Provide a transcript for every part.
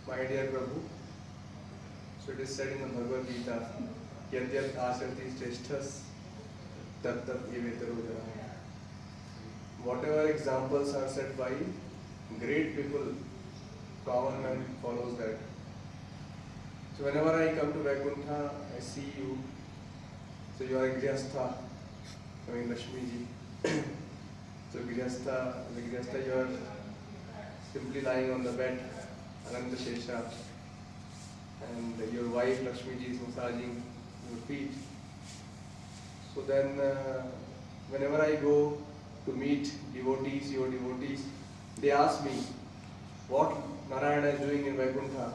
My dear Prabhu, so it is said in the Bhagavad Gita, Yadyat asarti shreshthas tat tat yevetaro jana. Whatever examples are set by great people, common man follows that. So whenever I come to Vaikuntha, I see you. So you are a Grihastha, I mean Lakshmi ji. So Grihastha, you are simply lying on the bed, Ananta Shesha, and your wife Lakshmi ji is massaging your feet. So then, whenever I go to meet devotees, your devotees, they ask me what Narayana is doing in Vaikuntha.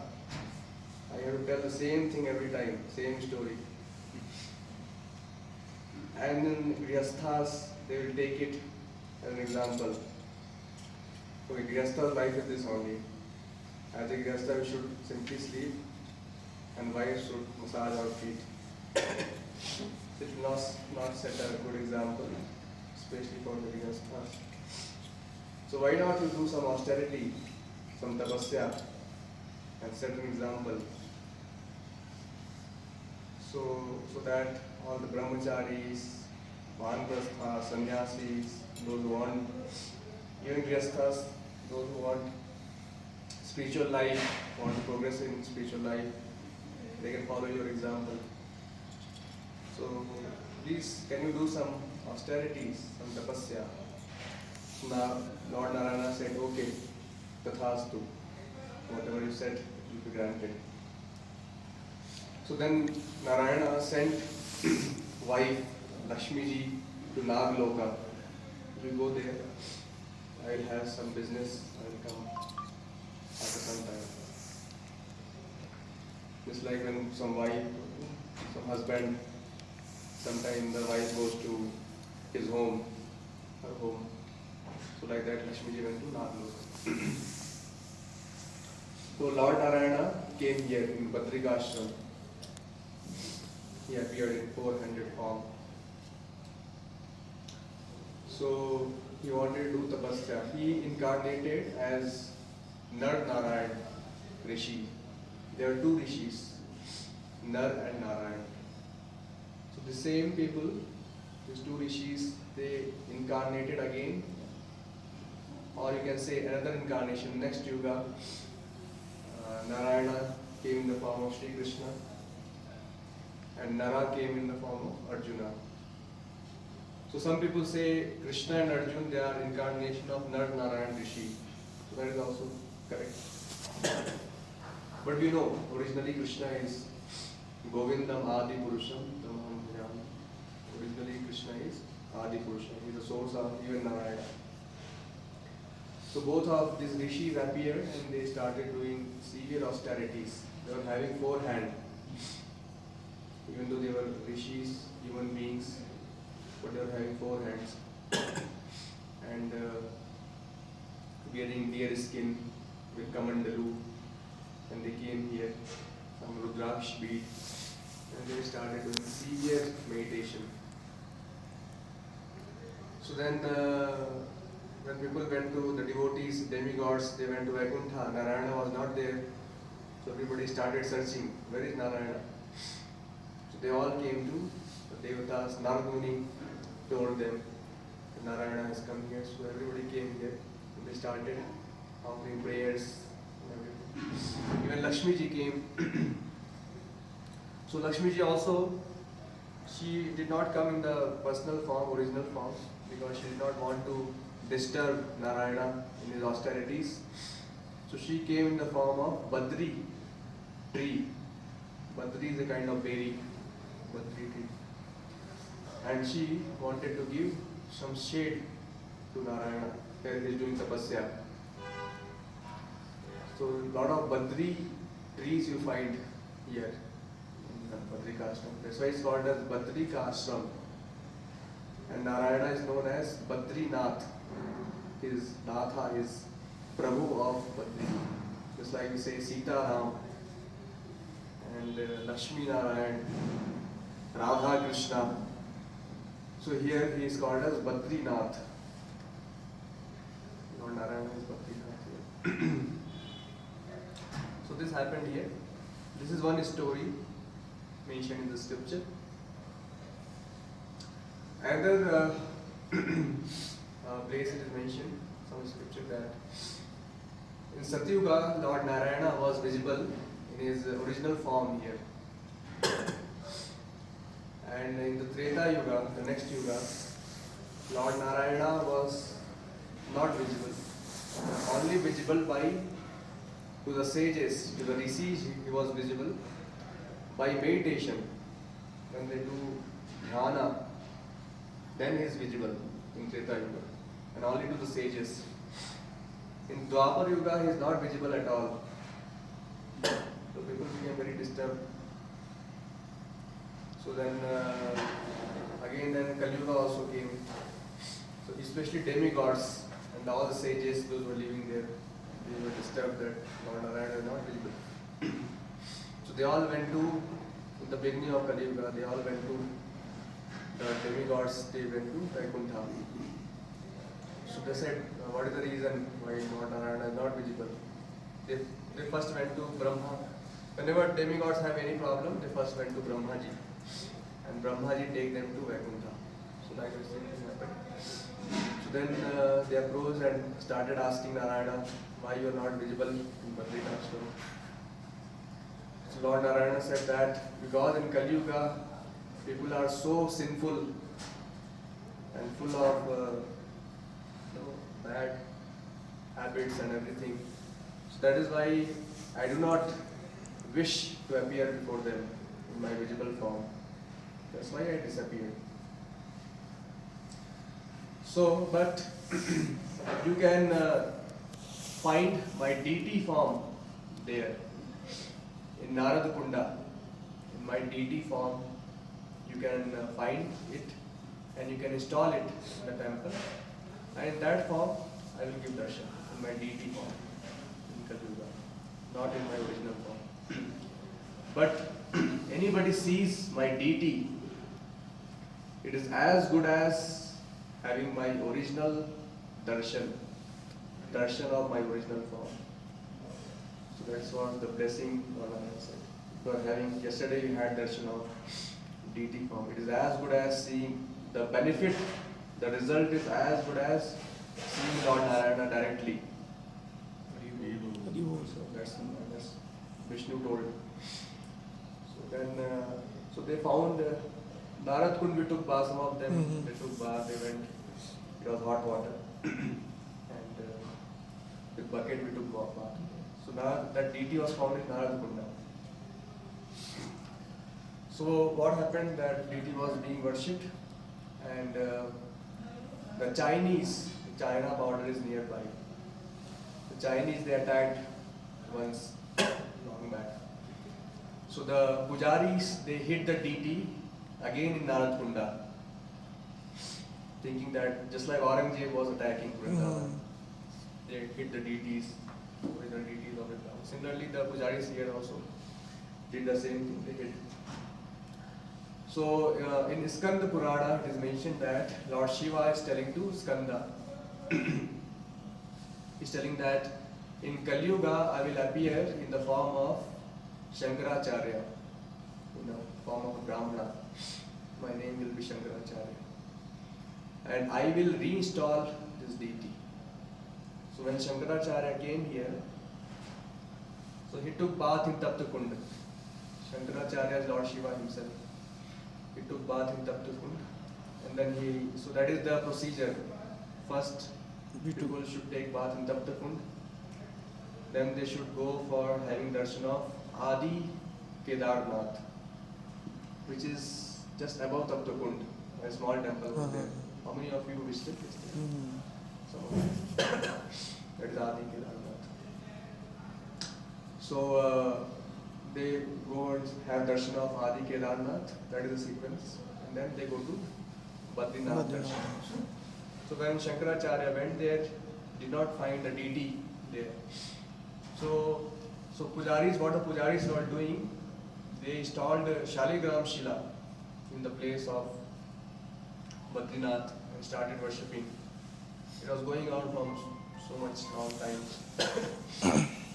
I have to tell the same thing every time, same story. And in Grihasthas, they will take it as an example. Okay, Grihastha's life is this only. As a Grihastha, we should simply sleep, and wives should massage our feet. It will not set a good example, especially for the Grihasthas. So why not you do some austerity, some tapasya, and set an example? So that all the brahmacharis, vanprasthas, sannyasis, those who want, even grihasthas, those who want spiritual life, want to progress in spiritual life, they can follow your example. So please, can you do some austerities, some tapasya? Now Lord Narayana said, okay, tathastu, whatever you said will be granted. So then Narayana sent wife Lakshmi ji to Nagloka. You go there, I will have some business, I will come after some time. Just like when some wife, some husband, sometimes the wife goes to his home, her home. So like that Lakshmi ji went to Nagloka. So Lord Narayana came here in Badrinath. He appeared in 400 form. So he wanted to do tapasya. He incarnated as Nar Narayan Rishi. There are two rishis, Nar and Narayan. So the same people, these two rishis, they incarnated again, or you can say another incarnation, next yuga. Narayana came in the form of Shri Krishna, and Nara came in the form of Arjuna. So some people say Krishna and Arjuna, they are incarnation of Nar Narayan Rishi. So that is also correct. But we know, originally Krishna is Govindam Adi Purusham Tamaham Bhajami. Originally Krishna is Adi Purusham. He is the source of even Narayana. So both of these rishis appeared and they started doing severe austerities. They were having 4 hands. Even though they were rishis, human beings, but they were having 4 hands. And wearing deer skin with kamandalu. And they came here, some Rudraksh bead, and they started doing severe meditation. So then when people went to the devotees, demigods, they went to Vaikuntha, Narayana was not there. So everybody started searching, where is Narayana? So they all came to the Devatas. Narmuni told them, Narayana has come here. So everybody came here and they started offering prayers and everything. Even Lakshmi ji came. So Lakshmi ji also, she did not come in the personal form, original form, because she did not want to disturb Narayana in his austerities. So she came in the form of Badri tree. Badri is a kind of berry, Badri tree. And she wanted to give some shade to Narayana where he is doing tapasya. So a lot of Badri trees you find here in the Badrika Ashram. That's why it's called as Badrika Ashram. And Narayana is known as Badrinath. His Natha is Prabhu of Badri. Just like we say Sita Ram and Lakshmi Narayan, Radha Krishna. So here he is called as Badrinath. Lord Narayana is Badrinath here. So this happened here? This is one story mentioned in the scripture. Another place it is mentioned, some scripture, that in Satyuga, Lord Narayana was visible in his original form here. And in the Treta Yuga, the next Yuga, Lord Narayana was not visible. Only visible to the sages, to the rishis, he was visible by meditation. When they do dhyana, then he is visible in Treta Yuga, and only to the sages. In Dwapar Yuga, he is not visible at all. So people became very disturbed. So then Kali Yuga also came. So especially demigods and all the sages, those who were living there, they were disturbed that Lord Narayana is not visible. So they all went to, in the beginning of Kali Yuga, they all went to the demigods, they went to Vaikuntha. So they said, what is the reason why Lord Narayana is not visible? They first went to Brahma. Whenever demigods have any problem, they first went to Brahmaji. And Brahmaji take them to Vaikuntha. So that is the same thing happened. So then they approached and started asking Narayana, why you are not visible in Badrinath. So Lord Narayana said that because in Kali Yuga, people are so sinful and full of bad habits and everything. So that is why I do not wish to appear before them in my visible form. That's why I disappeared. So, but you can find my deity form there in Narada Kunda. In my deity form, you can find it and you can install it in the temple. And in that form, I will give darshan in my deity form in Kali Yuga, not in my original form. But anybody sees my deity, it is as good as having my original darshan of my original form. So that's what the blessing I said. You are having, yesterday you had darshan of deity form. It is as good as seeing the benefit, the result is as good as seeing Lord Narayana directly. So that's Vishnu told. So then, so they found Narad Kund, we took bath, some of them, they took bath, they went, it was hot water. And with bucket we took bath. So now that deity was found in Narad Kunda. So what happened, that deity was being worshipped, and the Chinese, China border is nearby. The Chinese, they attacked once long back. So the pujaris, they hit the deity again in Narad Kunda, thinking that just like Aurangzeb was attacking Vrindavan, they hit the deities, original deities of Vrindavan. Similarly, the pujaris here also did the same thing, they hit. So in Skanda Purana, it is mentioned that Lord Shiva is telling to Skanda, he's telling that in Kali Yuga I will appear in the form of Shankaracharya, in the form of a Brahmana. My name will be Shankaracharya. And I will reinstall this deity. So when Shankaracharya came here, so he took bath in Tapta Kund. Shankaracharya is Lord Shiva himself. He took bath in Tapta Kund. And then so that is the procedure. First, people should take bath in Tapta Kund. Then they should go for having darshan of Adi Kedarnath, which is just above Tapta Kund, a small temple over there. How many of you visited this? That is Adi Kedarnath. So they go and have darshan of Adi Kedarnath, that is the sequence, and then they go to Badrinath darshan. So when Shankaracharya went there, did not find the deity there. So pujaris, what the pujaris were doing, they installed Shaligram Shila in the place of Badrinath and started worshipping. It was going on from so much long time.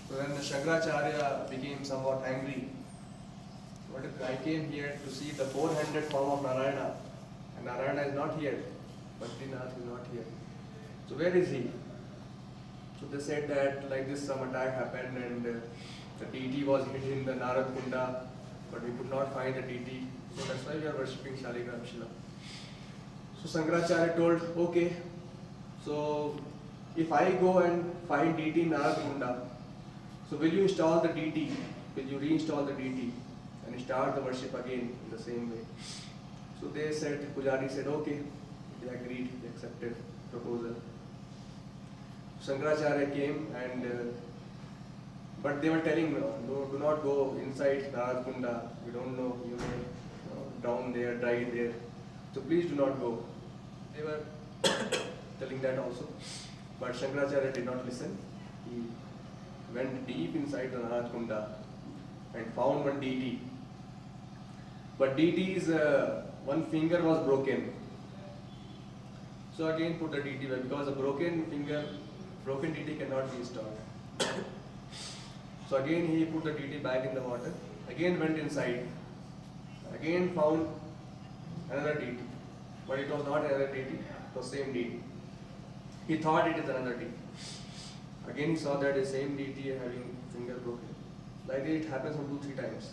So when Shankaracharya became somewhat angry, what if I came here to see the four-handed form of Narayana, and Narayana is not here, Badrinath is not here. So where is he? So they said that like this some attack happened and the deity was hidden in the Narad Kunda, but we could not find the deity. So that's why we are worshipping Shaligram Shila. So Shankaracharya told, okay, so if I go and find deity in Narad Kunda, so will you install the deity? Will you reinstall the deity and start the worship again in the same way? So they said, Pujari said, okay. They agreed, they accepted proposal. Shankaracharya came and but they were telling, no, do not go inside Narad Kunda. We don't know, you may drown there, die there. So please do not go. They were telling that also. But Shankaracharya did not listen. He went deep inside the Narad Kunda and found one deity. But deity's one finger was broken. So again put the deity back because a broken finger, broken deity cannot be installed. So again he put the deity back in the water, again went inside, again found another deity. But it was not another deity, it was same deity. He thought it is another deity. Again he saw that the same deity having finger broken. Like this it happens on 2-3 times.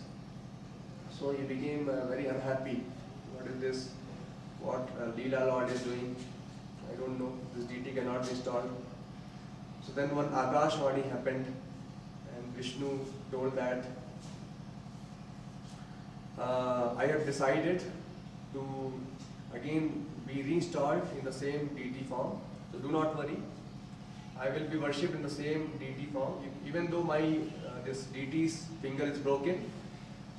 So he became very unhappy. What is this? What Leela Lord is doing? I don't know. This deity cannot be installed. So then one Akashvani happened and Vishnu told that I have decided to again be reinstalled in the same deity form. So do not worry. I will be worshipped in the same deity form. Even though my this deity's finger is broken,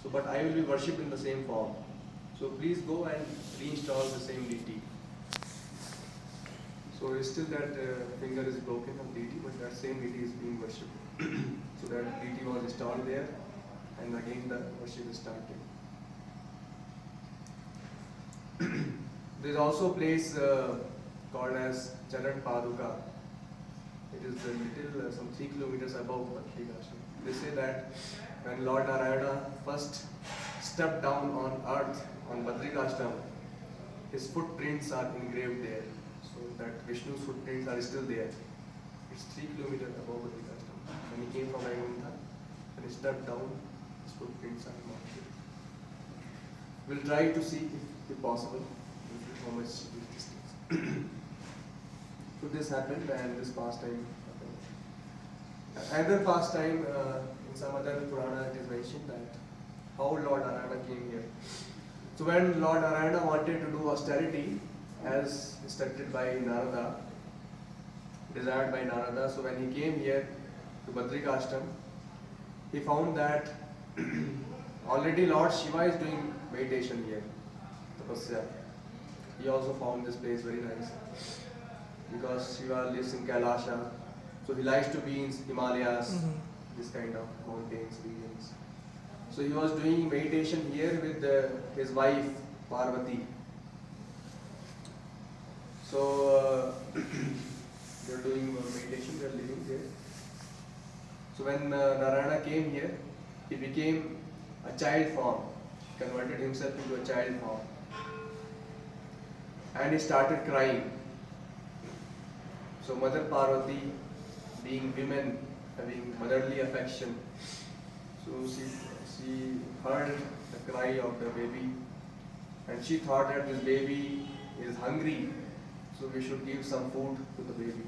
so but I will be worshipped in the same form. So please go and reinstall the same deity. So it's still that finger is broken on deity, but that same deity is being worshipped. So that deity was installed there, and again the worship is started. There is also a place called as Charan Paduka. It is a little, some 3 kilometers above Badrinath. They say that when Lord Narayana first stepped down on earth on Badrinath, his footprints are engraved there. So that Vishnu's footprints are still there. It's 3 kilometers above Badrinath. When he came from Vaikuntha, when he stepped down, his footprints are marked there. We'll try to see if possible how much is distance. So this happened and this pastime happened. Another pastime in some other Purana it is mentioned that how Lord Narayana came here. So when Lord Narayana wanted to do austerity as instructed by Narada, desired by Narada, so when he came here to Badrikashtam, he found that already Lord Shiva is doing meditation here, tapasya. He also found this place very nice because Shiva lives in Kailasha, so he likes to be in Himalayas, this kind of mountains, regions. So he was doing meditation here with his wife Parvati. So they are doing meditation, they are living there. So when Narayana came here, he became a child form, converted himself into a child form. And he started crying. So Mother Parvati, being women, having motherly affection, so she heard the cry of the baby and she thought that this baby is hungry, so we should give some food to the baby.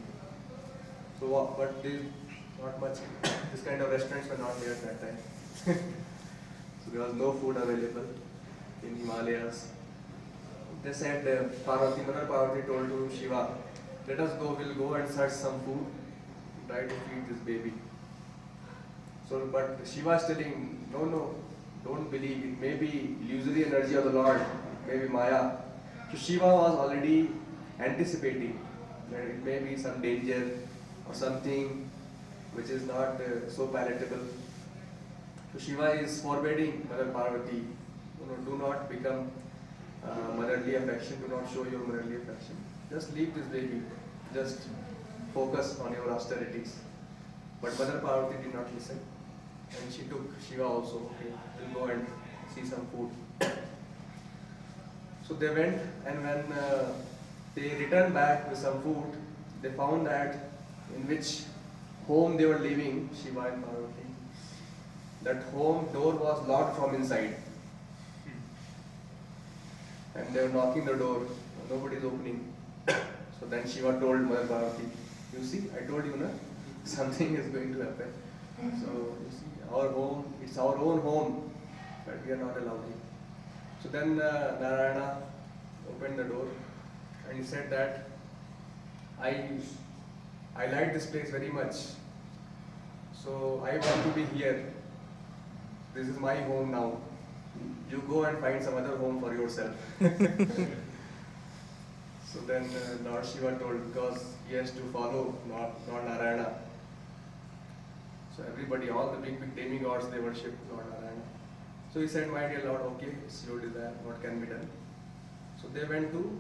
So but there not much, this kind of restaurants were not there at that time. So there was no food available in Himalayas. They said Mother Parvati told to Shiva, let us go, we'll go and search some food, try to feed this baby. So, but Shiva is telling, no, don't believe, it may be illusory energy of the Lord, it may be Maya. So Shiva was already anticipating that it may be some danger or something which is not so palatable. So Shiva is forbidding Mother Parvati, do not become motherly affection, do not show your motherly affection. Just leave this baby, just focus on your austerities. But Mother Parvati did not listen, and she took Shiva also. Okay, we'll go and see some food. So they went, and when they returned back with some food, they found that in which home they were living, Shiva and Parvati, that home door was locked from inside. And they were knocking the door, nobody is opening. So then Shiva told Mother Parvati, you see, I told you, na, something is going to happen. So you see, our home, it's our own home, but we are not allowed here. So then Narayana opened the door and he said that I like this place very much. So I want to be here. This is my home now. You go and find some other home for yourself. So then Lord Shiva told, because he has to follow Lord Narayana. So everybody, all the big demigods, they worship Lord Narayana. So he said, my dear Lord, okay, it's your desire, what can be done? So they went to,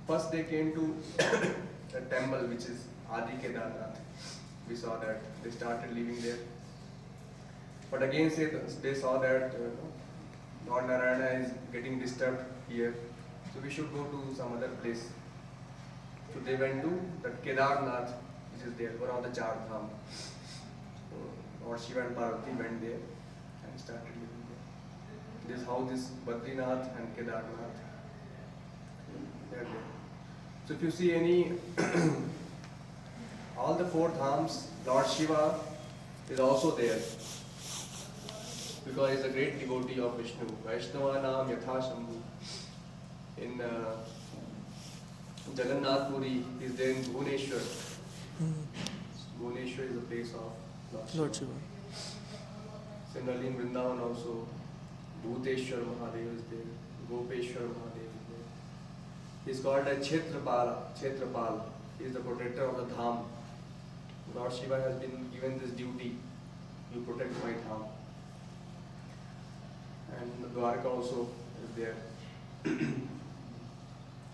first they came to a temple which is Adi Kedarnath. We saw that they started living there. But again they saw that Lord Narayana is getting disturbed here. So we should go to some other place. So they went to that Kedarnath, which is there, one of the Char Dham. So Lord Shiva and Parvati went there and started living there. This is how this Badrinath and Kedarnath, they are there. So if you see any, all the four dhams, Lord Shiva is also there. Because he is a great devotee of Vishnu. Vaishnavanam Yatha Shambhu. In Jagannath Puri, he is there in Bhubaneswar. Bhubaneswar is the place of Lord Shiva. Similarly in Vrindavan also, Bhuteshwar Mahadev is there, Gopeshwar Mahadev is there. He is called as Kshetrapal. He is the protector of the Dham. Lord Shiva has been given this duty, you protect my Dham. And Dwarka also is there.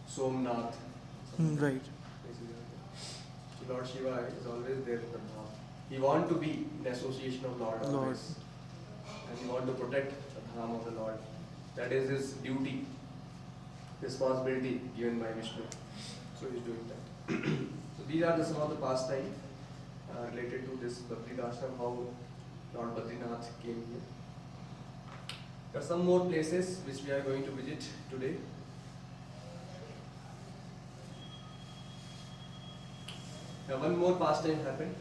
Somnath. Right. So Lord Shiva is always there in the Dham. He wants to be in association of Lord always. And he wants to protect the Dham of the Lord. That is his duty, responsibility given by Vishnu. So he is doing that. So these are some of the pastimes related to this Badrinath, how Lord Badrinath came here. There are some more places which we are going to visit today. Now one more pastime happened.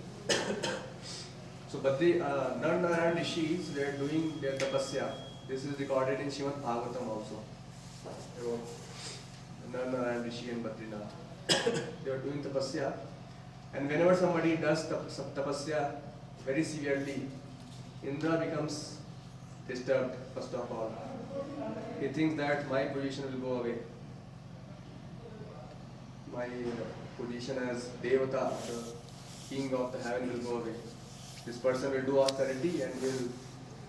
So Narayan Rishis were doing their tapasya. This is recorded in Srimad Bhagavatam also. Narayan Rishi and Badrinath. They were doing tapasya. And whenever somebody does tapasya very severely, Indra becomes disturbed first of all. He thinks that my position will go away. My position as Devata, the king of the heaven, will go away. This person will do austerity and will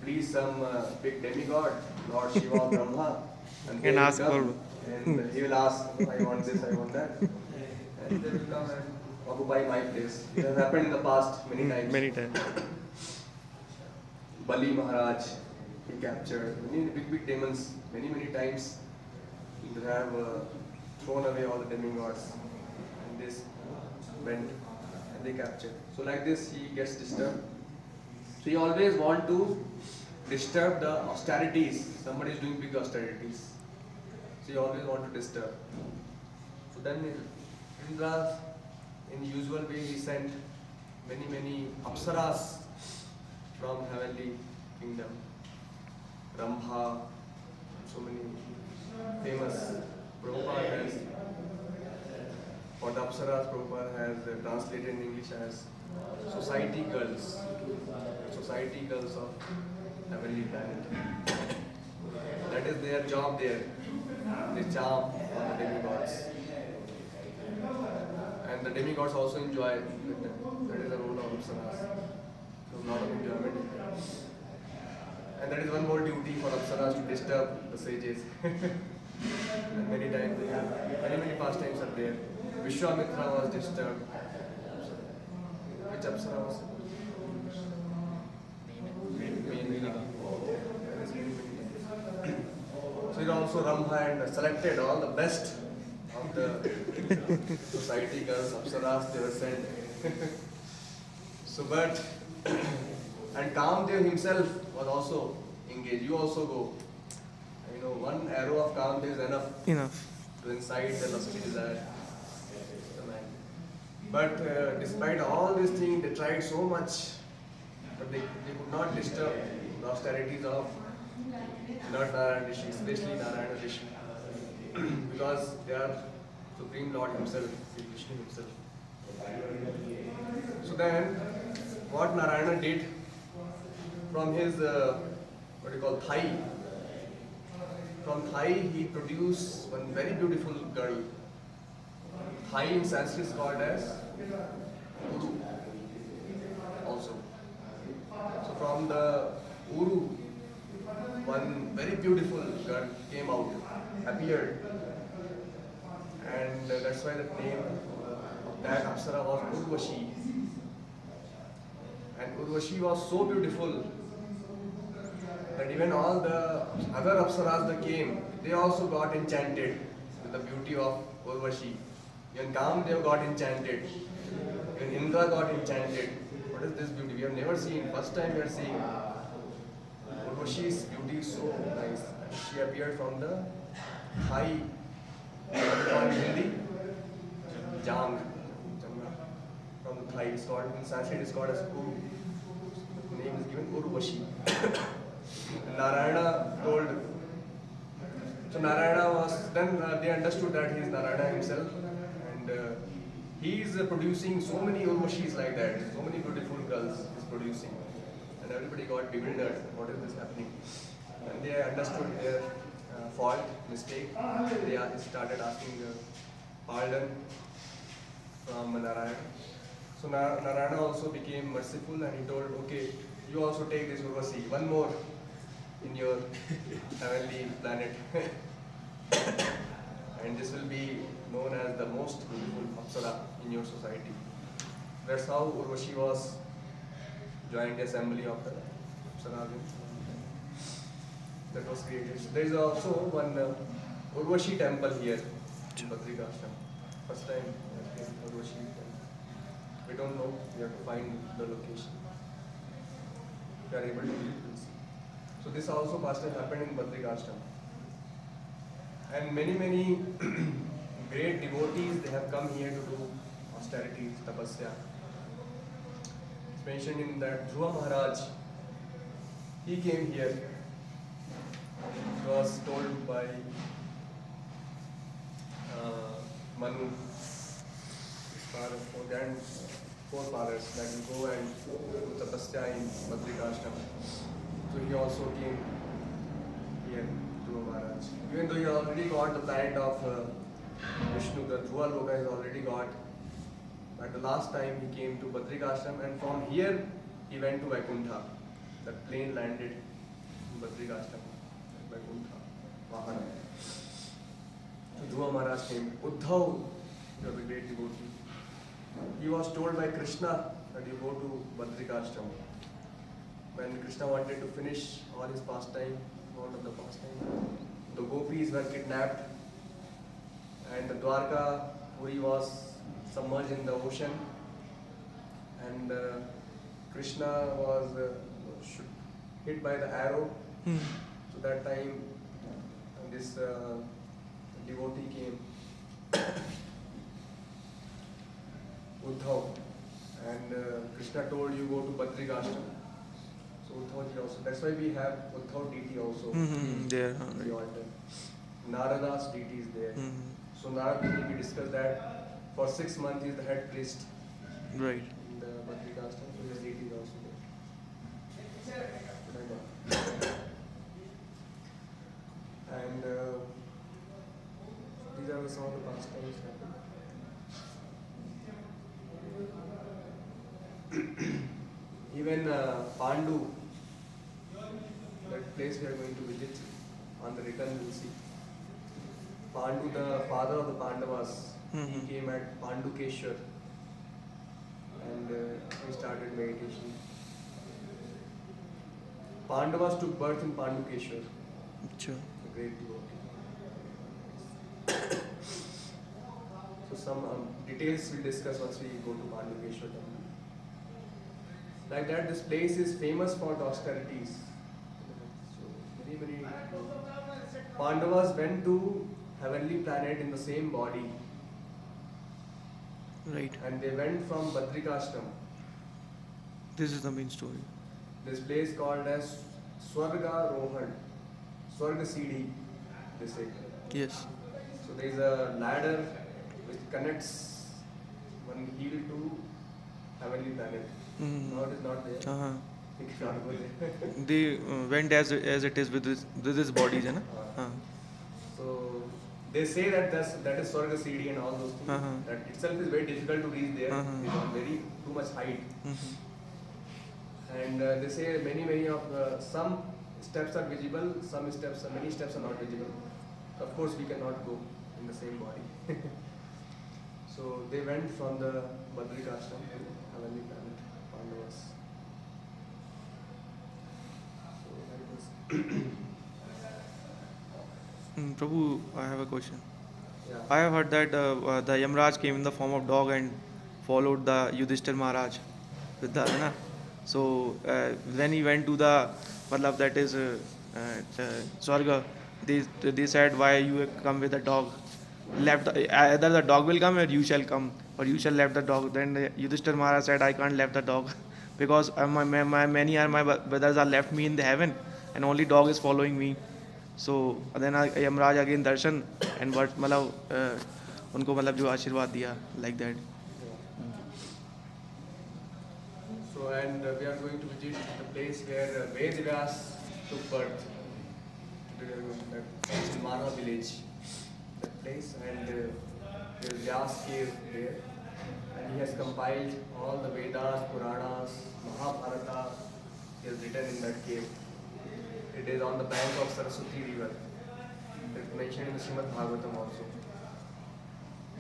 please some big demigod, Lord Shiva or Brahma, and ask for. And he will ask, I want this, I want that. And they will come and occupy my place. It has happened in the past many times. Many times. Bali Maharaj, he captured many big demons many times. They have thrown away all the demigods and this went and they captured. So like this he gets disturbed. So he always want to disturb the austerities. Somebody is doing big austerities. So he always want to disturb. So then Indra, in usual way, he sent many apsaras from heavenly kingdom. Rambha, so many famous. Prabhupada has, for the apsaras, Prabhupada has translated in English as society girls of heavenly planet. That is their job there. They charm on the demigods. And the demigods also enjoy with them. That is the role of apsaras. There's a lot of enjoyment. And that is one more duty for apsaras to disturb the sages. And many times they have, many pastimes are there. Vishwamitra was disturbed. Which apsara was it? also Rambha and selected all the best of the society girls, Apsaras, they were sent. So, but, and Kamdev himself was also engaged. You also go. You know, one arrow of Kamdev is enough to incite the lusty desire. But despite all these things, they tried so much, but they could not disturb the austerities of Lord Narayana Rishi, especially Narayana Rishi, because they are Supreme Lord himself, Vishnu himself. So then, what Narayana did from his, what you call, thigh, from thigh he produced one very beautiful girl. Thigh in Sanskrit is called as Uru also. So from the Uru, one very beautiful girl came out, appeared, and that's why the name of that Apsara was Urvashi. And Urvashi was so beautiful that even all the other Apsaras that came, they also got enchanted with the beauty of Urvashi. Even Kamdev got enchanted. Even Indra got enchanted. What is this beauty? We have never seen. First time we are seeing. Urvashi's beauty is so nice. She appeared from the high, called in Hindi, Jang. From the thigh. It's called, in Sanskrit it's called as Uru. The name is given Urvashi. Narayana told. So Narayana was, then they understood that he is Narayana himself. He is producing so many Urvashis like that, so many beautiful girls he is producing. And everybody got bewildered, what is this happening? And they understood their fault, mistake. They started asking pardon from Narayana. So Narayana also became merciful and he told, okay, you also take this Urvashi, one more in your heavenly planet. And this will be known as the most beautiful Apsara in your society. That's how Urvashi was joined the assembly of the Apsaras. That was created. So there is also one Urvashi temple here in Badrinath. First time Urvashi temple. We don't know, we have to find the location. We are able to see. So this also past time happened in Badrinath. And many great devotees, they have come here to do austerities, tapasya. It's mentioned in that Dhruva Maharaj, he came here. He was told by Manu, his forefathers, that you go and do tapasya in Badrikashram. So he also came here, Dhruva Maharaj. Even though he already got the planet of Vishnu, the Dhruva Loka is already got. But the last time he came to Badrikashram, and from here he went to Vaikuntha. The plane landed in Badrikashram, Vaikuntha, Vahana. So Dhruva Maharaj came. Uddhav, he was a great devotee. He was told by Krishna that you go to Badrikashram. When Krishna wanted to finish all his pastime, all of the pastime, the gopis were kidnapped, and the Dwarka Puri was submerged in the ocean, and Krishna was hit by the arrow. So that time this devotee came, Uddhav, and Krishna told you go to Badrikashram. So Uddhavji also, that's why we have Uddhav deity also there. The altar. Narada's deity is there. So Narada deity, we discussed that for 6 months he is the head priest. Right. In the Badrikashram, so his deity is also there. And these are some of the pastimes happening. Even Pandu, that place we are going to visit, on the return we will see. Pandu, the father of the Pandavas, he came at Pandukeshwar and he started meditation. Pandavas took birth in Pandukeshwar, Sure. a great devotee. So some details we'll discuss once we go to Pandaveshwar temple. Like that, this place is famous for the austerities. So many Pandavas went to heavenly planet in the same body. Right. And they went from Badrikashtam. This is the main story. This place called as Swarga Rohan, Swarga CD, they say. Yes. So there is a ladder which connects one heel to heavenly planet. Now it is not there. Uh-huh. You cannot go there. They went as it is with this bodies, है ना? So they say that that is Swarga CD and all those things. That itself is very difficult to reach there. It's on very too much height. And they say many of some steps are visible, many steps are not visible. So of course we cannot go in the same body. So they went from the Badrikashtam to heavenly planet, Pandavas. So that was Prabhu, I have a question. yeah. I have heard that the Yamraj came in the form of dog and followed the Yudhishthir Maharaj with the, है ना? So when he went to the, matlab that is Swarga, they said, why you come with a dog? Either the dog will come or you shall come, or you shall left the dog. Then Yudhishthir Maharaj said, I can't left the dog because many are my brothers are left me in the heaven and only dog is following me. So then Yamraj again darshan and what matlab उनको मतलब जो आशीर्वाद दिया like that. So and we are going to visit the place where Vedvyas took birth. That's in Mana village. That place and there is Vyas cave there. And he has compiled all the Vedas, Puranas, Mahabharata. He has written in that cave. It is on the bank of Saraswati river. It's mentioned in the Srimad Bhagavatam also.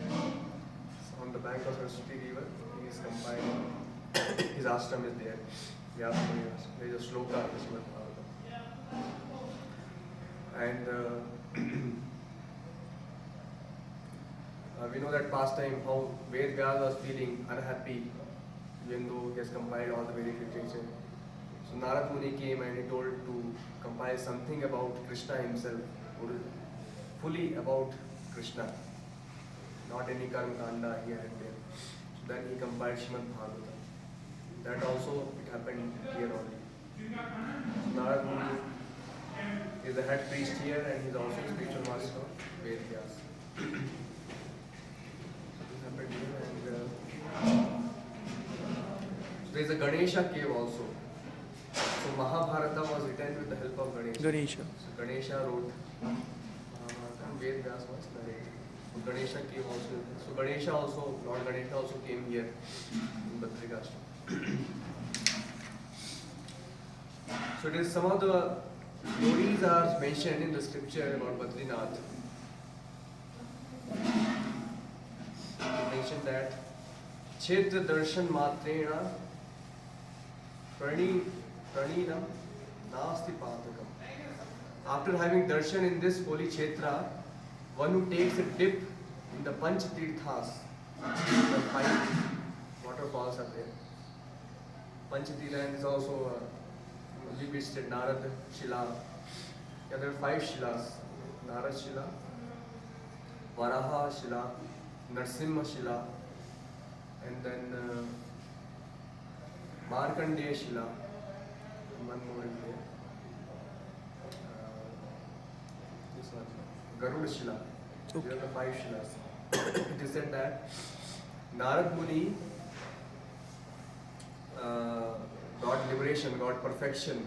So on the bank of Saraswati river, he is compiled. His ashram is there. There is a shloka in the Srimad Bhagavatam. And we know that past time how Ved Vyas was feeling unhappy even though he has compiled all the Vedic literature. So Narad Muni came and he told to compile something about Krishna himself, fully about Krishna, not any karma kanda here and there. So then he compiled Srimad Bhagavatam. That also it happened here only. So Narad Muni is the head priest here and he is also the spiritual master of Ved Vyas. This happened here and so there is a Ganesha cave also. So Mahabharata was written with the help of Ganesha. So Ganesha wrote Mahabharata and Ved Vyas was narrated. So Ganesha came also. So Ganesha also, Lord Ganesha also came here in Badrikashtam. So it is some of the stories are mentioned in the scripture about Badrinath. It mentioned that Kshetra darshan matrena Praninam Nasti Patakam. After having darshan in this holy Kshetra, one who takes a dip in the Panch Tirthas, the 5 waterfalls are there. Panch Tirtha is also we visited Narad Shila. Yeah, there are 5 Shilas. Narad Shila, Varaha Shila, Narsimha Shila, and then Markandeya Shila, and one more is there. This one, Garuda Shila. These are the 5 Shilas. It is said that Narad Muni got liberation, got perfection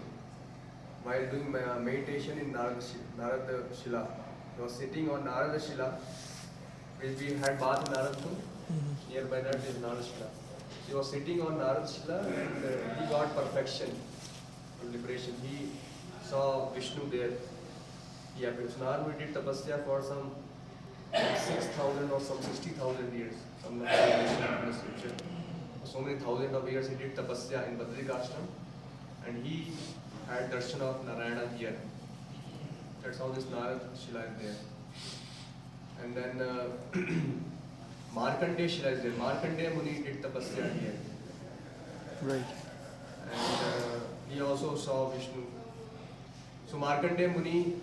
while doing meditation in Narada Shila. He was sitting on Narada Shila, which we had bath in Narad Kund. Nearby that is Narada Shila. He was sitting on Narada Shila and he got perfection, liberation. He saw Vishnu there. He appeared. So Narada did tapasya for some 6,000 or some 60,000 years. Some in the scripture. So many thousands of years he did tapasya in Badrikashtam and he had darshan of Narayana here. That's how this Narad Shila is there. And then Markandeya Shila is there. Markandeya Muni did tapasya here. Right. And he also saw Vishnu. So Markandeya Muni,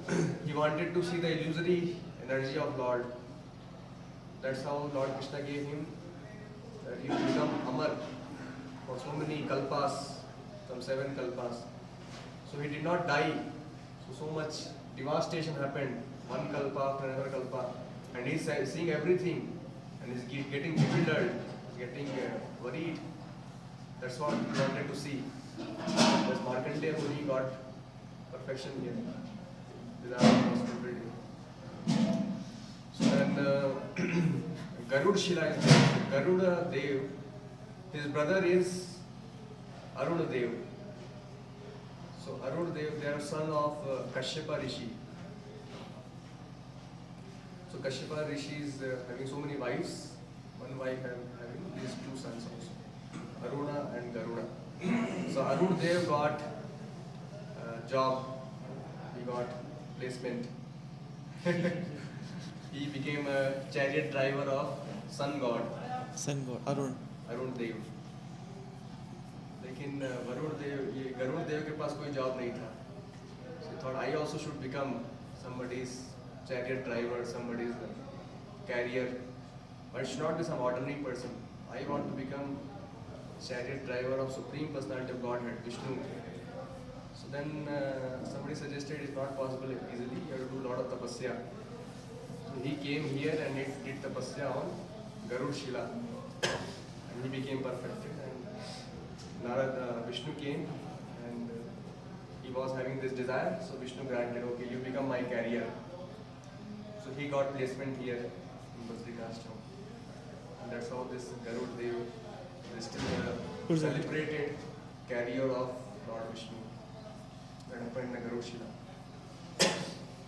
he wanted to see the illusory energy of Lord. That's how Lord Krishna gave him that he will become Amar for so many kalpas, some 7 kalpas. So he did not die. So much devastation happened, one kalpa after another kalpa, and he's seeing everything, and he's getting bewildered, getting worried. That's what he wanted to see. Because Markandeya Muni got perfection here without possibility. So then Garud Shila is there. Garuda Dev, his brother is Aruna Dev. So Aruna Dev, they are son of Kashyapa Rishi. So Kashyapa Rishi is having so many wives. One wife having these 2 sons also, Aruna and Garuda. So Aruna Dev got job. He got placement. He became a chariot driver of sun god. Sun god, Arun. Arun Dev. लेकिन वरुण देव ये गरुड़ देव के पास कोई job नहीं था. So he thought I also should become somebody's chariot driver, somebody's carrier, but it should not be some ordinary person. I want to become chariot driver of Supreme Personality of Godhead, Vishnu. So then somebody suggested it's not possible easily. You have to do a lot of tapasya. So he came here and he did tapasya on Garud Shila, and he became perfected. And Vishnu came and he was having this desire, so Vishnu granted, okay, you become my carrier. So he got placement here in Badrinath. And that's how this Garud Dev is still a celebrated carrier of Lord Vishnu. That happened in the Garud Shila.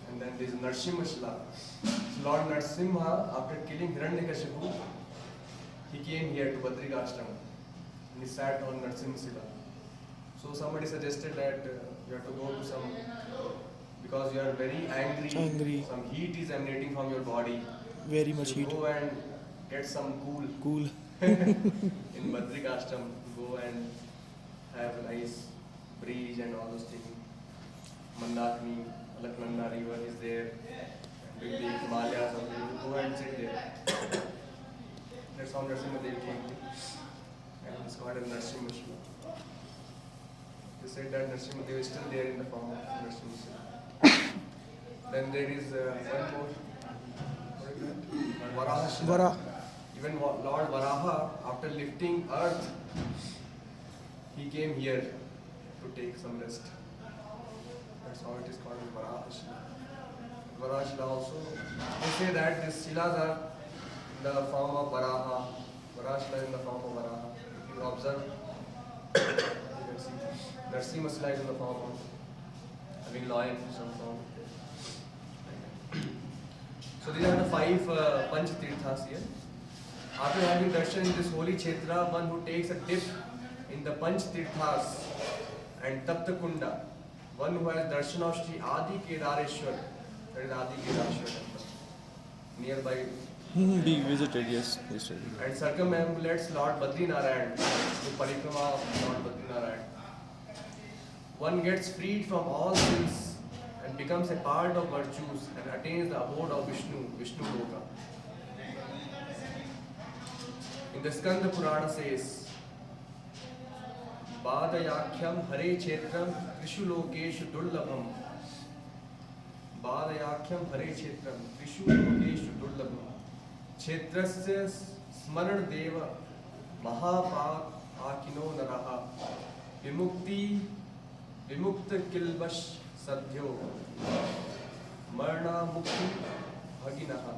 And then there is Narsimha Shila. So Lord Narsimha, after killing Hiranyakashipu, he came here to Badrika Ashram and he sat on Narsimha Shila. So somebody suggested that you have to go to some, because you are very angry, some heat is emanating from your body. Very much so heat. Go and get some cool. In Badrika Ashram, go and have a nice breeze and all those things. Mandakini, Alaknanda river is there, big Himalayas, go and sit there. That's how Narsimha Dev came. And it's called as Narsimha Shiva. They said that Narsimha Dev is still there in the form of Narsimha Shiva. Then there is one more. Varaha Shiva. Vara. Even Lord Varaha, after lifting earth, he came here to take some rest. That's how it is called Varaha Shila. Varaha Shila also, they say that these Shilas are in the form of Varaha. Varaha Shila is in the form of Varaha. If you observe, you can see Narsimha Shila is in the form of having lion in some form. So these are the 5 Panch Tirthas here. After having darshan in this holy Kshetra, one who takes a dip in the Panch Tirthas and Tapta Kunda, one who has darshan of Shri Adi Kedareshwar, that is Adi Kedareshwar temple, nearby. Being visited, yes. And circumambulates Lord Badrinarayan, the parikrama of Lord Badrinarayan. One gets freed from all sins and becomes a part of virtues and attains the abode of Vishnu Loka. In the Skanda Purana says, Badayakyam Hare Chetram Trishu Lokeshu Durlabham. Badayakyam Hare Chetram Trishu Lokeshu Durlabham. Chetrasya Smaran Deva Mahapak Akino Naraha Vimukta Kilbash Sadhyo Marna Mukti Bhaginaha.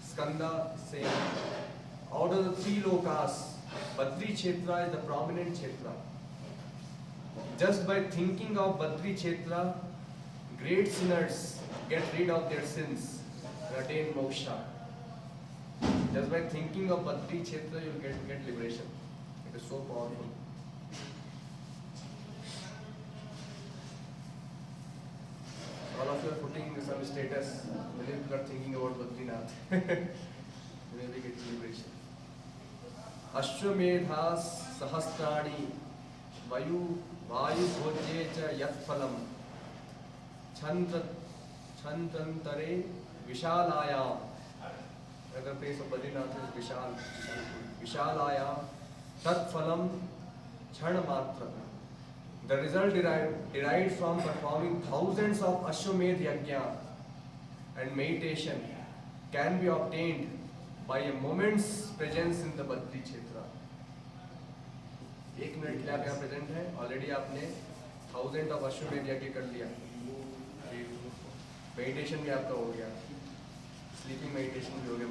Skanda saying, out of the 3 lokas, Badri Kshetra is the prominent Kshetra. Just by thinking of Badri Kshetra, great sinners get rid of their sins and attain moksha. Just by thinking of Badri Kshetra, you will get liberation. It is so powerful. All of you are putting some status. Many people are thinking about Badrinath. Maybe get celebration. Ashwamedha sahasrani vayu bhojye cha yat phalam Chantantare Vishalayam. Another place of Badrinath is Vishalayam Tat Phalam Chhanamatra. The result derived from performing thousands of Ashwamedh Yajna and meditation can be obtained by a moment's presence in the Badri Kshetra. 1 minute के लिए आप यहाँ present हैं, already आपने 1000 of अश्वमेध यज्ञ कर लिया, मेडिटेशन भी आपका हो गया, स्लीपिंग मेडिटेशन भी हो गया,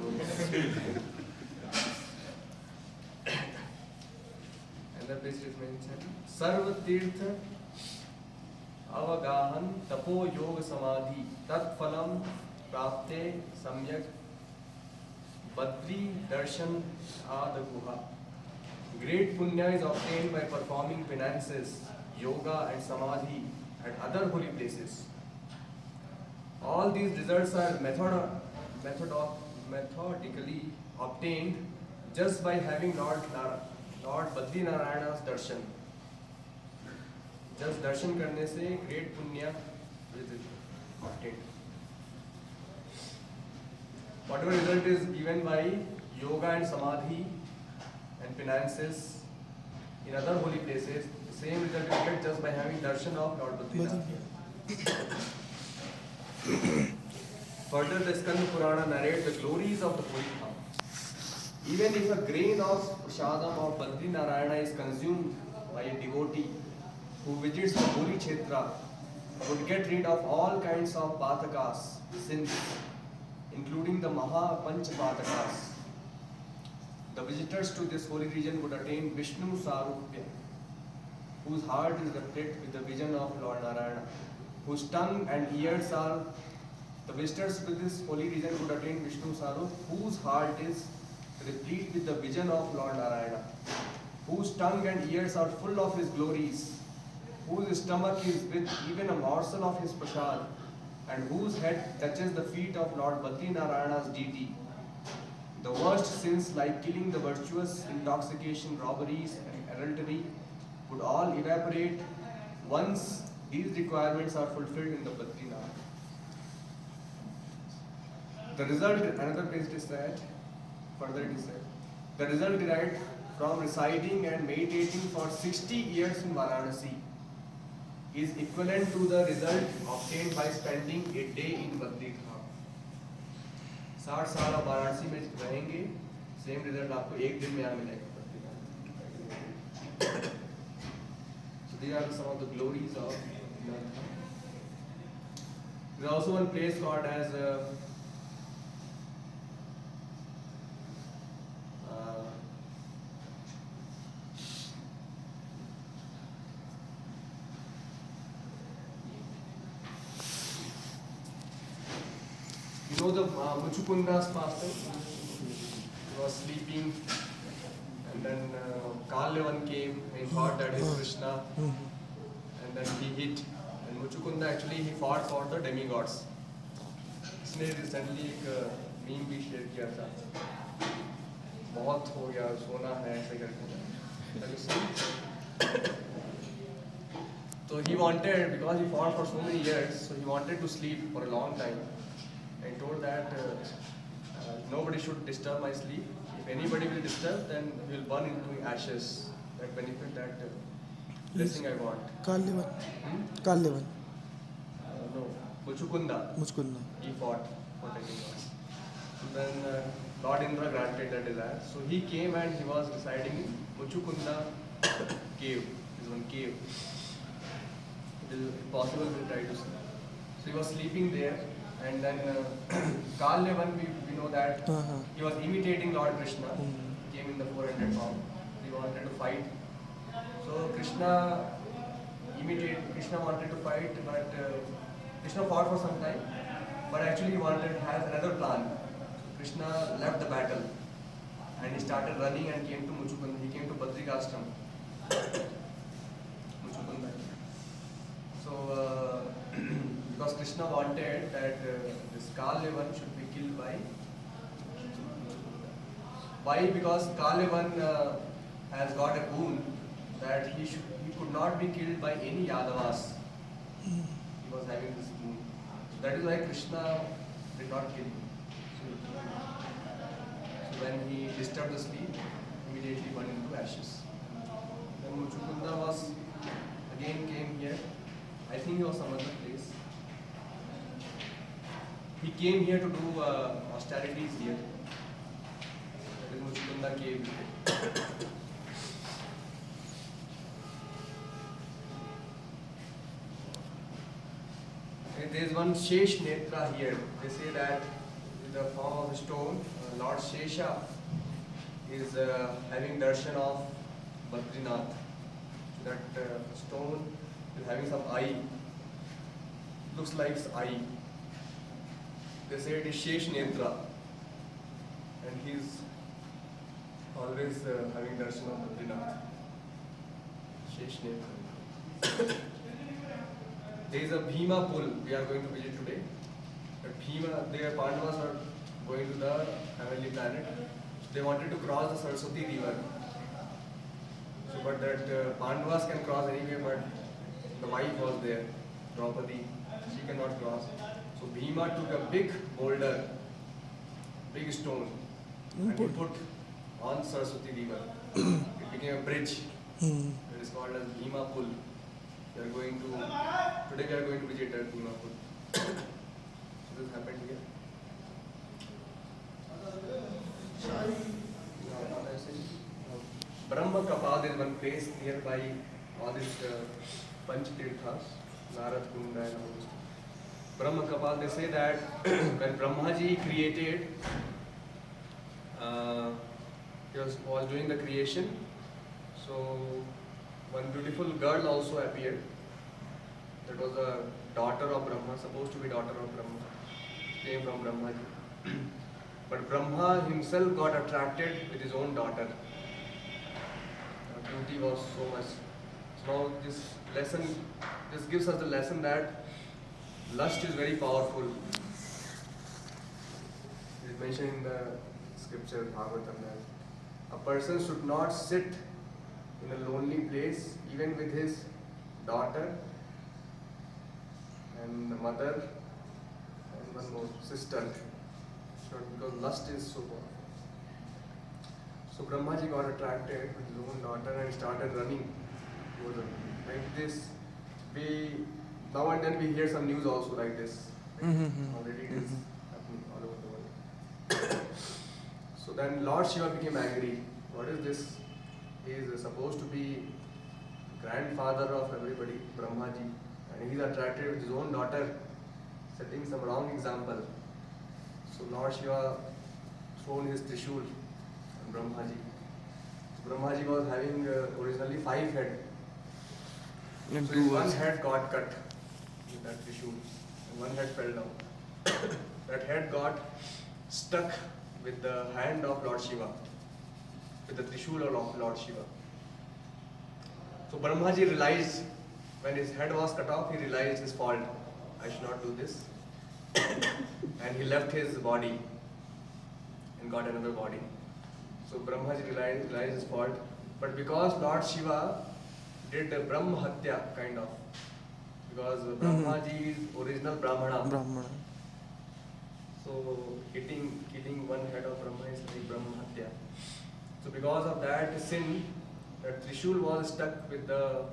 अंदर प्लेस इज मेंशन सर्व तीर्थ अवगाहन तपो योग समाधि तत्फलम प्राप्ते सम्यक बद्री दर्शन आद गुहा. Great punya is obtained by performing penances, yoga and samadhi at other holy places. All these results are methodically obtained just by having Lord Badrinarayana's darshan. Just darshan करने से great punya is obtained. Whatever result is given by yoga and samadhi and penances in other holy places, the same result is get just by having darshan of Lord Badrinath. Further, the Skanda Purana narrates the glories of the holy Dham. Even if a grain of prasadam of Badrinarayana is consumed by a devotee who visits the holy Kshetra, would get rid of all kinds of patakas, sins, including the Maha Panch Patakas. The visitors to this holy region would attain Vishnu Sarupya, whose heart is reflected with the vision of Lord Narayana, whose tongue and ears are. The visitors to this holy region would attain Vishnu Sarup, whose heart is replete with the vision of Lord Narayana, whose tongue and ears are full of his glories, whose stomach is with even a morsel of his prasad, and whose head touches the feet of Lord Badrinarayana's deity. The worst sins like killing the virtuous, intoxication, robberies and adultery would all evaporate once these requirements are fulfilled in the Badrinath. The result, another place is said, further it is said, the result derived from residing and meditating for 60 years in Varanasi is equivalent to the result obtained by spending a day in Badrinath. 60 साल आप वाराणसी में रहेंगे, same result आपको एक दिन में यहाँ मिलेगा. So these are some of the glories of Dham. There is also one place called as you know the Muchukunda's master. He was sleeping, and then Kalyavan came and thought that is Krishna, and then he hit. And Muchukunda actually he fought for the demigods. इसने recently एक meme भी share किया था, बहुत हो गया सोना है ऐसे करके. So he wanted, because he fought for so many years, so he wanted to sleep for a long time. I told that nobody should disturb my sleep. If anybody will disturb, then he will burn into ashes. That benefit, that blessing I want. Kalyavan. No, Muchukunda. He fought for taking us. Then Lord Indra granted that desire. So he came and he was residing in Muchukunda cave. This one cave. It is possible to try to see. So he was sleeping there. And then Kalyavan, we know that he was imitating Lord Krishna. He came in the 400 form. He wanted to fight. So Krishna wanted to fight, but Krishna fought for some time. But actually he has another plan. Krishna left the battle and he started running and came to Muchukunda. He came to Badrikashtam. Muchukunda. So because because Krishna wanted that this Kalevan should be killed by. Why? Because Kalevan has got a boon that he could not be killed by any Yadavas. He was having this boon. So that is why Krishna did not kill him. So when he disturbed the sleep, immediately burned into ashes. Then Muchukunda was again came here. I think he was some other place. He came here to do austerities here. That is Muchukunda cave. There is one Shesh Netra here. They say that in the form of stone, Lord Shesha is having darshan of Badrinath. That stone is having some eye. Looks like eye. They say it is Shesh Netra. And he is always having darshan of Badrinath. Shesh Netra. There is a Bhima pool we are going to visit today. But Bhima, their Pandavas are going to the heavenly planet. They wanted to cross the Saraswati river. So, but that Pandavas can cross anyway, but the wife was there, Draupadi. She cannot cross. So Bhima took a big boulder, big stone, and he put on Saraswati river. It became a bridge. It is called as Bhima pool. Today we are going to visit at Bhima pool. So this happened here. Brahma Kapad is one place nearby all these Panch Tirthas, Narad Kunda and all this. Brahma Kapad, they say that when Brahmaji created, he was doing the creation. So one beautiful girl also appeared. That was a daughter of Brahma, supposed to be daughter of Brahma. Came from Brahmaji. But Brahma himself got attracted with his own daughter. Her beauty was so much. So now this gives us the lesson that lust is very powerful. It is mentioned in the scripture Bhagavatam that a person should not sit in a lonely place, even with his daughter and the mother and one more sister, because lust is so powerful. So Brahmaji got attracted with his own daughter and started running towards her. Like this, we now and then we hear some news also like this. Already it is happening all over the world. So then Lord Shiva became angry. What is this? He is supposed to be grandfather of everybody, Brahmaji, and he is attracted with his own daughter, setting some wrong example. So Lord Shiva thrown his Trishul on Brahmaji. Brahmaji was having originally 5 heads. So his one head got cut with that Trishul, and one head fell down. That head got stuck with the hand of Lord Shiva, with the Trishul of Lord Shiva. So Brahmaji realized, when his head was cut off, he realized his fault. I should not do this. And he left his body and got another body. So Brahmaji realized his fault. But because Lord Shiva did a Brahma Hatya kind of, because Brahmaji is original Brahmana. So killing one head of Brahma is like Brahma Hatya. So because of that sin, that Trishul was stuck with the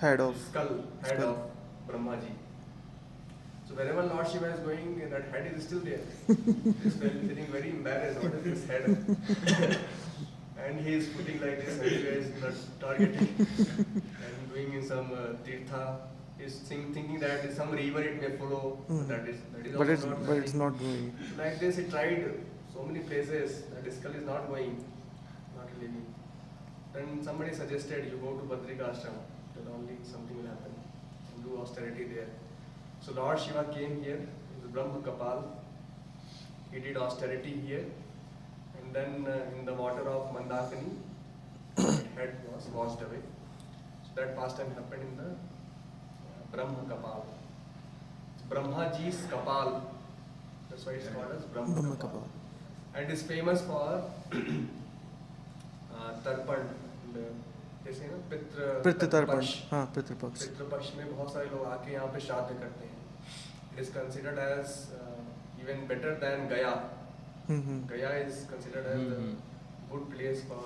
head of Brahmaji. So wherever Lord Shiva is going, that head is still there. He's feeling very embarrassed. What is this head? And he is putting like this everywhere, is not targeting and doing in some tirtha. He's thinking that in some river it may follow. That is but also it's not going. Like this, he tried so many places that his skull is not going, not leaving. Then somebody suggested you go to Badrinath ashram, then only something will happen, and do austerity there. So Lord Shiva came here, the Brahma Kapal. He did austerity here, and then in the water of Mandakini, head was washed away. So that pastime happened in the Brahma Kapal. Brahmaji's Kapal. That's why it's called as Brahma Brahma Kapal. Kapal. And it's famous for Tarpan. जैसे ना पितृ तर्पण, पक्ष हाँ पितृ पक्ष. पितृ पक्ष में बहुत सारे लोग आके यहाँ पे श्राद्ध करते हैं. It is considered as even better than Gaya. Gaya is considered as a good place for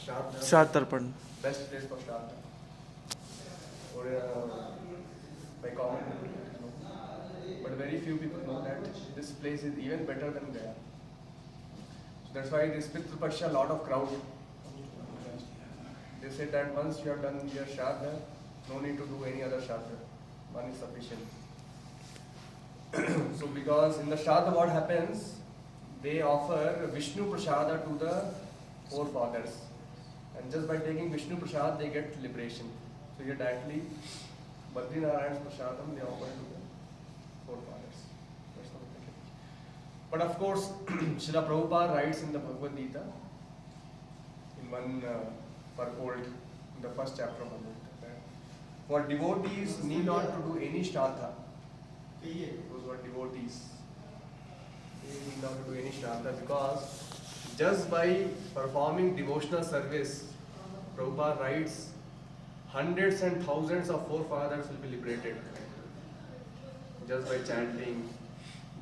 Shraddha. श्राद्ध तर्पण. Best place for Shraddha. Or by common people, but very few people know that this place is even better than Gaya. So that's why this Pitru Paksha, a lot of crowd. They said that once you have done your Shraddha, no need to do any other Shraddha. One is sufficient. So because in the Shraddha what happens, they offer Vishnu Prasada to the forefathers. And just by taking Vishnu Prasad, they get liberation. So here directly, Badrinath's Prasadam, they offer to the forefathers. That's not the case. But of course, Srila Prabhupada writes in the Bhagavad Gita, in one purport, in the first chapter of Bhagavad Gita, for devotees need not to do any Shraddha. Those were devotees. They need not to do any Shraddha because just by performing devotional service, Prabhupada writes, hundreds and thousands of forefathers will be liberated. Just by chanting,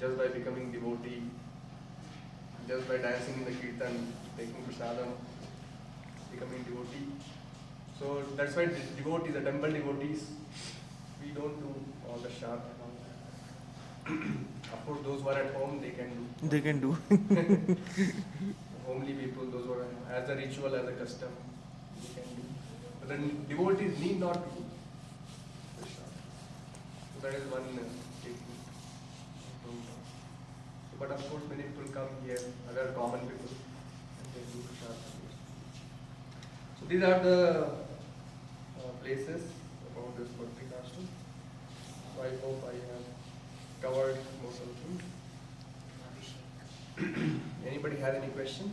just by becoming devotee, just by dancing in the kirtan, taking prasadam, becoming devotee. So that's why devotees, the temple devotees, we don't do all the shraddha and all that. Of course, those who are at home, they can do. They can do. Homely people, those who are as a ritual, as a custom, they can do. But the devotees need not to do the shraddha. So that is one technique. But of course, many people come here, other common people, and they do shraddha. So these are the places about this Badrinath ashram. So I hope I have covered most of the things. Anybody has any question?